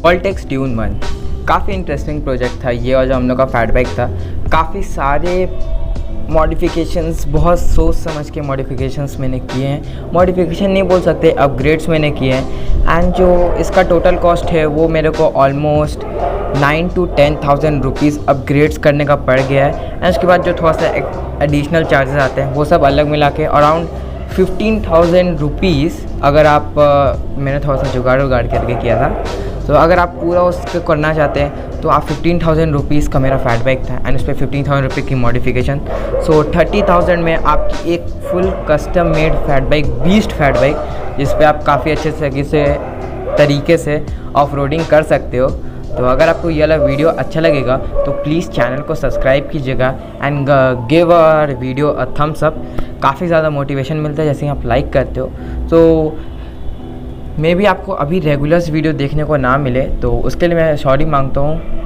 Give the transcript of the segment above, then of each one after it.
waltx dune 1 काफ़ी interesting project था ये, और जो हम लोग का फैटबाइक था, काफ़ी सारे मॉडिफिकेशंस, बहुत सोच समझ के मॉडिफिकेशंस मैंने किए हैं। मॉडिफिकेशन नहीं बोल सकते, अपग्रेड्स मैंने किए हैं। एंड जो इसका टोटल कॉस्ट है वो मेरे को ऑलमोस्ट 9 to 10,000 रुपीज़ अपग्रेड्स करने का पड़ गया है। एंड उसके बाद जो थोड़ा सा एडिशनल चार्जेस आते हैं वो सब अलग मिला के अराउंड 15,000 रुपीज़। अगर आप मैंने थोड़ा सा जुगाड़ करके किया था, तो अगर आप पूरा उसको करना चाहते हैं तो आप 15,000 रुपीज़ का मेरा फैटबाइक था, एंड उस पर 15,000 रुपये की मॉडिफिकेशन। सो 30,000 में आपकी एक फुल कस्टम मेड फैटबाइक, बीस्ट फैटबाइक, जिस पे आप काफ़ी अच्छे तरीके से ऑफ रोडिंग कर सकते हो। तो अगर आपको ये वाला वीडियो अच्छा लगेगा तो प्लीज़ चैनल को सब्सक्राइब कीजिएगा and give our video a thumbs up. काफ़ी ज़्यादा मोटिवेशन मिलता है जैसे ही आप लाइक करते हो। तो मे भी आपको अभी रेगुलर्स वीडियो देखने को ना मिले, तो उसके लिए मैं सॉरी मांगता हूँ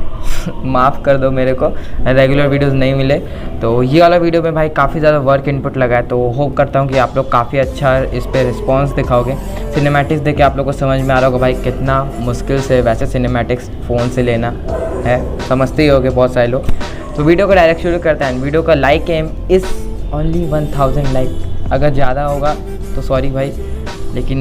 माफ़ कर दो मेरे को, रेगुलर वीडियोस नहीं मिले। तो ये वाला वीडियो में भाई काफ़ी ज़्यादा वर्क इनपुट लगा है, तो होप करता हूँ कि आप लोग काफ़ी अच्छा इस पर रिस्पॉन्स दिखाओगे। सिनेमैटिक्स देख के आप लोग को समझ में आ रहा होगा भाई कितना मुश्किल से वैसे सिनेमैटिक्स फ़ोन से लेना है, समझते ही होगे बहुत सारे लोग। तो वीडियो को डायरेक्ट शुरू करते हैं। वीडियो का like aim is only 1000 like. अगर ज़्यादा होगा तो सॉरी भाई, लेकिन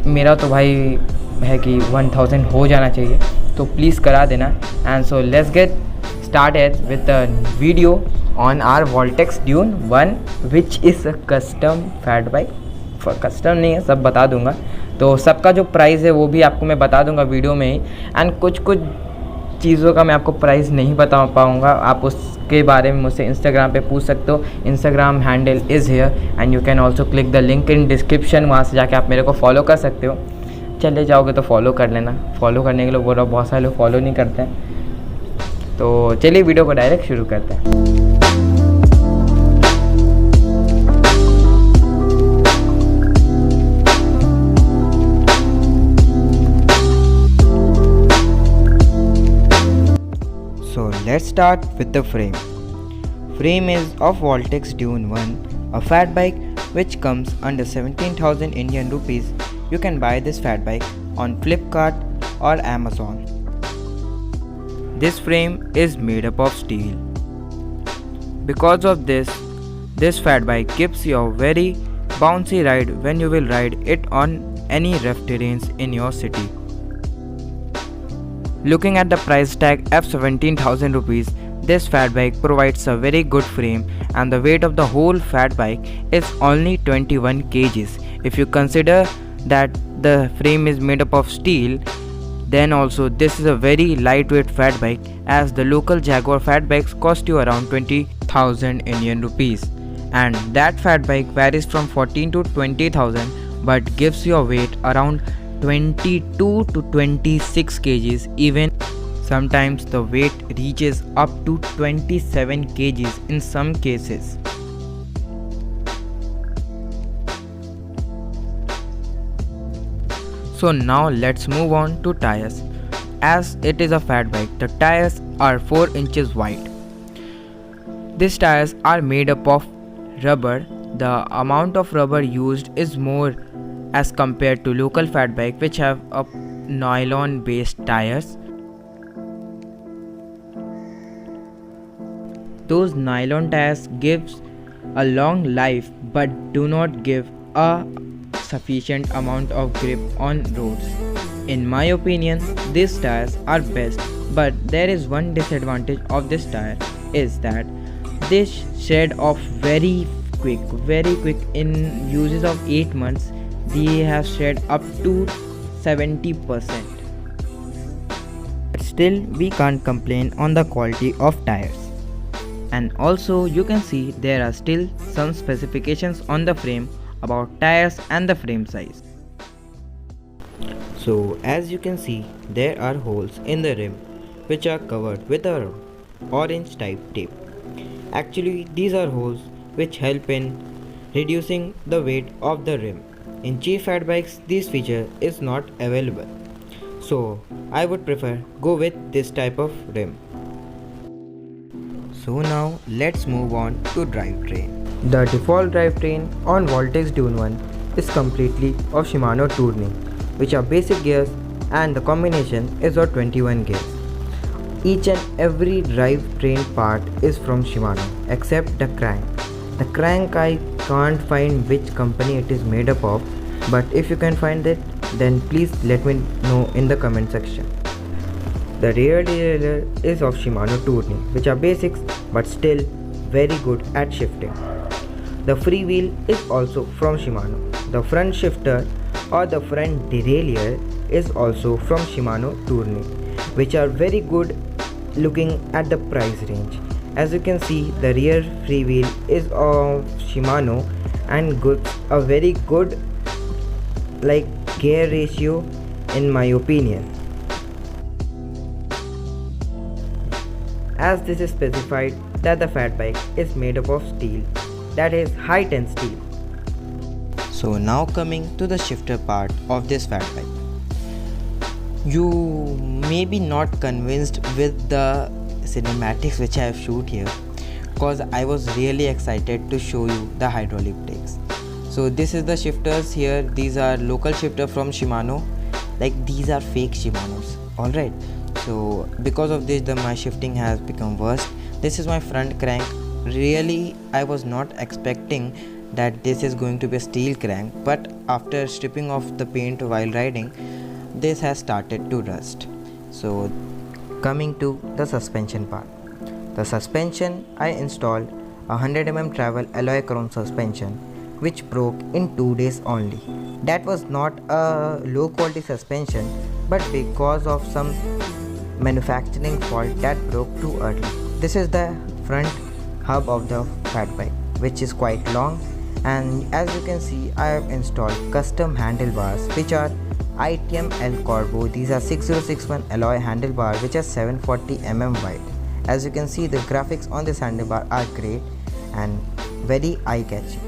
मेरा तो भाई है कि 1000 हो जाना चाहिए, तो प्लीज़ करा देना। And so let's get started with the video on our waltx dune 1 which is a custom fat bike. Custom नहीं है, सब बता दूंगा। तो सबका जो प्राइस है वो भी आपको मैं बता दूंगा वीडियो में ही। एंड कुछ चीज़ों का मैं आपको प्राइस नहीं बता पाऊँगा, आप उसके बारे में मुझसे इंस्टाग्राम पे पूछ सकते हो। Instagram handle is here and you can also click the link in description, वहाँ से जाके आप मेरे को फॉलो कर सकते हो। चले जाओगे तो फॉलो कर लेना, फॉलो करने के लिए बोल रहा, बहुत सारे लोग फॉलो नहीं करते हैं। तो चलिए वीडियो को डायरेक्ट शुरू करते हैं। So let's start with the frame. Frame is of waltx dune 1, a fat bike which comes under 17,000 Indian rupees. You can buy this fat bike on Flipkart or Amazon. This frame is made up of steel. Because of this fat bike gives you a very bouncy ride when you will ride it on any rough terrains in your city. Looking at the price tag of 17,000 rupees, this fat bike provides a very good frame, and the weight of the whole fat bike is only 21 kgs. If you consider that the frame is made up of steel, then also this is a very lightweight fat bike, as the local Jaguar fat bikes cost you around 20,000 Indian rupees, and that fat bike varies from 14 to 20,000 but gives you a weight around 22 to 26 kgs. Even sometimes the weight reaches up to 27 kgs in some cases. So now let's move on to tires. As it is a fat bike, the tires are 4 inches wide. These tires are made up of rubber. The amount of rubber used is more as compared to local fat bike which have a nylon based tires. Those nylon tires gives a long life but do not give a sufficient amount of grip on roads. In my opinion, these tires are best, but there is one disadvantage of this tire is that they shed off very quick. In uses of 8 months they have shed up to 70%. But still we can't complain on the quality of tires. And also you can see there are still some specifications on the frame about tires and the frame size. So as you can see, there are holes in the rim which are covered with a orange type tape. Actually these are holes which help in reducing the weight of the rim. In cheap fat bikes, this feature is not available, so I would prefer go with this type of rim. So now let's move on to drivetrain. The default drivetrain on waltx dune 1 is completely of Shimano tuning, which are basic gears and the combination is of 21 gears. Each and every drivetrain part is from Shimano except the crank. The crank I can't find which company it is made up of, but if you can find it, then please let me know in the comment section. The rear derailleur is of Shimano Tourney, which are basics but still very good at shifting. The freewheel is also from Shimano. The front shifter or the front derailleur is also from Shimano Tourney, which are very good looking at the price range. As you can see, the rear freewheel is of Shimano and a very good gear ratio in my opinion. As this is specified that the fat bike is made up of steel, that is high tense steel. So now coming to the shifter part of this fat bike. You may be not convinced with the cinematics which I have shoot here, because I was really excited to show you the hydraulic brakes. So this is the shifters here. These are local shifter from Shimano. These are fake Shimanos. Alright. So because of this my shifting has become worse. This is my front crank. Really I was not expecting that this is going to be a steel crank, but after stripping off the paint while riding, this has started to rust. So coming to the suspension part. The suspension, I installed a 100mm travel alloy chrome suspension which broke in 2 days only. That was not a low quality suspension, but because of some manufacturing fault that broke too early. This is the front hub of the fat bike, which is quite long, and as you can see I have installed custom handlebars which are ITM L Corbo. These are 6061 alloy handlebar which are 740mm wide. As you can see, the graphics on this handlebar are great and very eye-catching.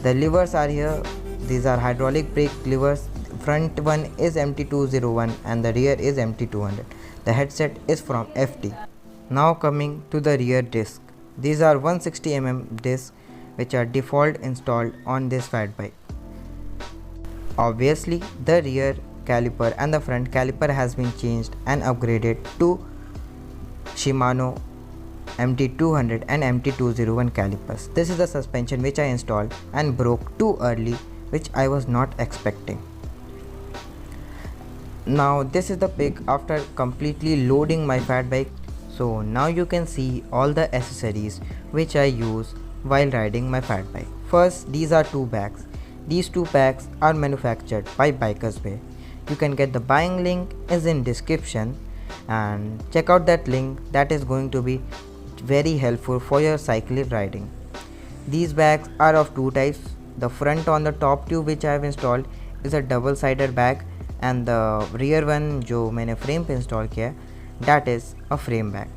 The levers are here. These are hydraulic brake levers. Front one is MT201 and the rear is MT200. The headset is from FT. Now coming to the rear disc. These are 160mm discs which are default installed on this fat bike. Obviously, the rear caliper and the front caliper has been changed and upgraded to Shimano MT200 and MT201 calipers. This is the suspension which I installed and broke too early, which I was not expecting. Now this is the pic after completely loading my fat bike. So now you can see all the accessories which I use while riding my fat bike. First, these are 2 bags. These 2 packs are manufactured by Bikers Way. You can get the buying link is in description and check out that link. That is going to be very helpful for your cycling riding. These bags are of 2 types. The front on the top tube which I have installed is a double-sided bag, and the rear one जो मैंने frame पे install किया that is a frame bag.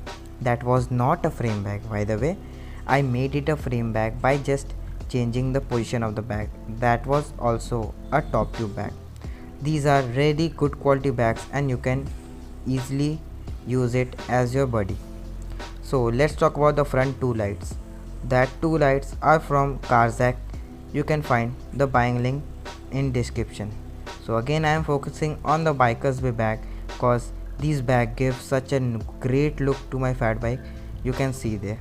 That was not a frame bag, by the way. I made it a frame bag by just changing the position of the bag. That was also a top tube bag. These are really good quality bags and you can easily use it as your buddy. So let's talk about the front 2 lights. That 2 lights are from Karzak. You can find the buying link in description. So again I am focusing on the Bikers Way bag because these bags give such a great look to my fat bike. You can see there.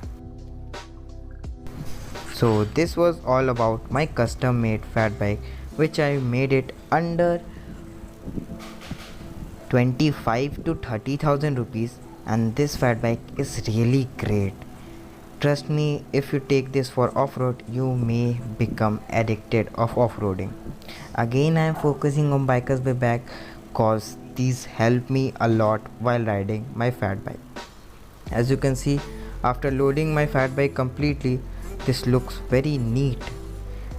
So this was all about my custom made fat bike which I made it under 25 to 30,000 rupees, and this fat bike is really great. Trust me, if you take this for off-road, you may become addicted of off-roading. Again I am focusing on Bikers Way bag cause these help me a lot while riding my fat bike. As you can see, after loading my fat bike completely, this looks very neat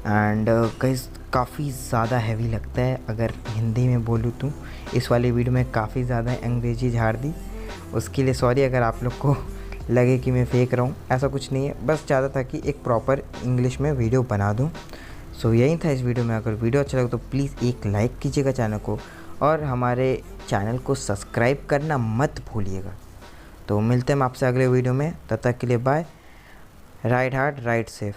and guys काफ़ी ज़्यादा heavy लगता है अगर हिंदी में बोलूँ तो। इस वाले वीडियो में काफ़ी ज़्यादा अंग्रेजी झाड़ दी, उसके लिए सॉरी अगर आप लोग को लगे कि मैं फेंक रहा हूँ। ऐसा कुछ नहीं है, बस चाहता था कि एक प्रॉपर इंग्लिश में वीडियो बना दूँ। सो यही था इस वीडियो में। अगर वीडियो अच्छा लगे तो प्लीज़ एक लाइक कीजिएगा चैनल को और हमारे चैनल को सब्सक्राइब करना मत भूलिएगा। तो मिलते हैं हम आपसे अगले वीडियो में, तब तक के लिए bye. Ride hard ride safe.